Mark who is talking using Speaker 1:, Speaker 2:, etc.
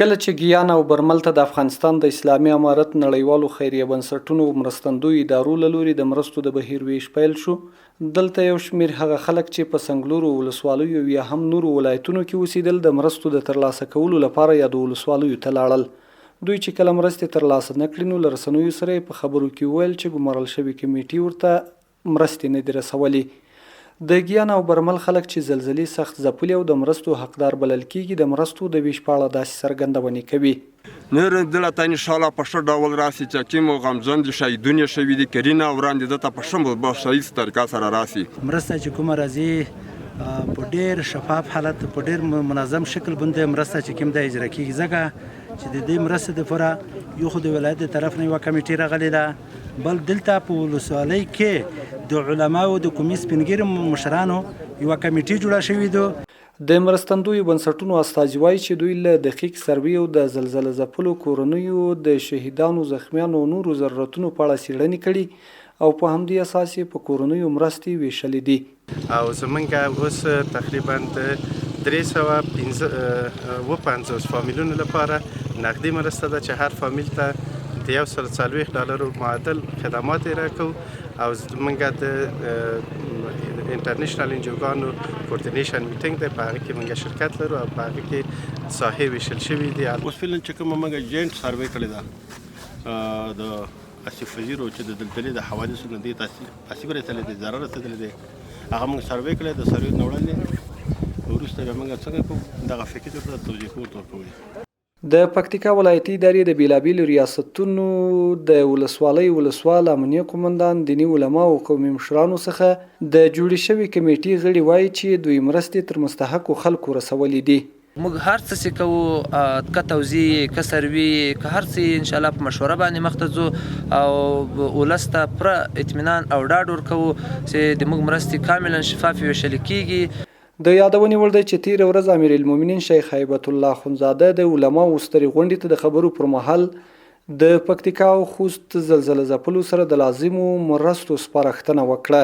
Speaker 1: کله چې ګیانا او برمل ته د افغانستان د اسلامي امارت نړیوالو خیریه بنسټونو مرستندوی ادارو له لوري د مرستو د بهیر ویش پیل شو، دلته یو شمېر هغه خلک چې په څنګلورو ولسوالیو یا هم نورو ولایتونو کې اوسېدل د مرستو د ترلاسه کولو لپاره یادو ولسوالیو ته لاړل. دوی چې کله مرستې ترلاسه نه کړي نو له رسنیو سره په خبرو کې وویل چې ګمارل شوې کمیټې ورته مرستې نه دي رسولې. د ګیانا او برمل خلک چې زلزلې سخت ځپلي او د مرستو حقدار بلل کېږي د مرستو د ویش په اړه داسې څرګندونې کوي.
Speaker 2: نور دلته انشاءالله په ښه ډول راسي چې کوم غمجن دي شهیدونه شوي دي کرینه وړاندې دلته په ښه بشریزه طریقه سره راسي.
Speaker 3: مرسته چې کومه راځي په ډېر شفاف حالت په ډېر منظم شکل باندې مرسته چې کوم د اجرا کېږي ځکه چې د دې مرستې دپاره یو خو د ولایت د طرف نه یوه کمیټې راغلې ده، بل دلته په ولسوالۍ کې د علماو د قومي سپینګیرو مشرانو یوه کمیټې جوړه شوې ده.
Speaker 1: د مرستندویو بنسټونو استازي وایي چې دوی له دقیق سروې او د زلزله ځپلو کورنیو د شهیدانو زخمیانو او نورو ضرورتونو په اړه څېړنې کړي او په همدې اساس یې په کورنیو مرستې ویشلې دي.
Speaker 4: او زمونږ اوس تقریبا د 350 فامیلونو لپاره نقدي مرسته ده چې هر فامیل ته د $140 معادل خدمات یې راکوو او زمونږ د انټرنیشنل انجوګانو کوردینیشن میټینګ دی، په هغه کې موږ شرکت لرو او په هغه کې ساحې ویشل شوي دي.
Speaker 5: اوس فعلا چې کومه موږ جینټ سروې کړې ده د اسف وزیر چې د دلدلې د حوادثو نه دي تاسیب رسېدلی دی، ضرر رسېدلی دی، هغه موږ سروې کړی د سروې نه وړاندې وروسته بیا موږ څنګه کوو دغه فکر ورته توضیح ورکوو.
Speaker 1: د پکتیکا ولایتي ادارې د بیلابیلو ریاستونو د ولسوالۍ ولسوال امنیه قومندان دیني علما او قومي مشرانو څخه د جوړې شوې کمیټې غړي وایي چې دوی مرستې تر مستحقو خلکو رسولې دي.
Speaker 6: موږ هر څه چې کوو که توزیع که سروي که هر څه انشاءالله په مشوره باندې مخ ته ځو او ولس ته پوره اطمینان او ډاډ ورکوو چې د موږ مرستې کاملا شفافې ویشلې کېږي.
Speaker 1: د یادونې وړ دی چې تېره ورځ امیر المؤمنین شیخ هیبت الله اخندزاده د علماو سترې غونډې ته د خبرو پر مهال د پکتیکا او خوست زلزله ځپلو سره د لازمو مرستو سپارښتنه وکړه.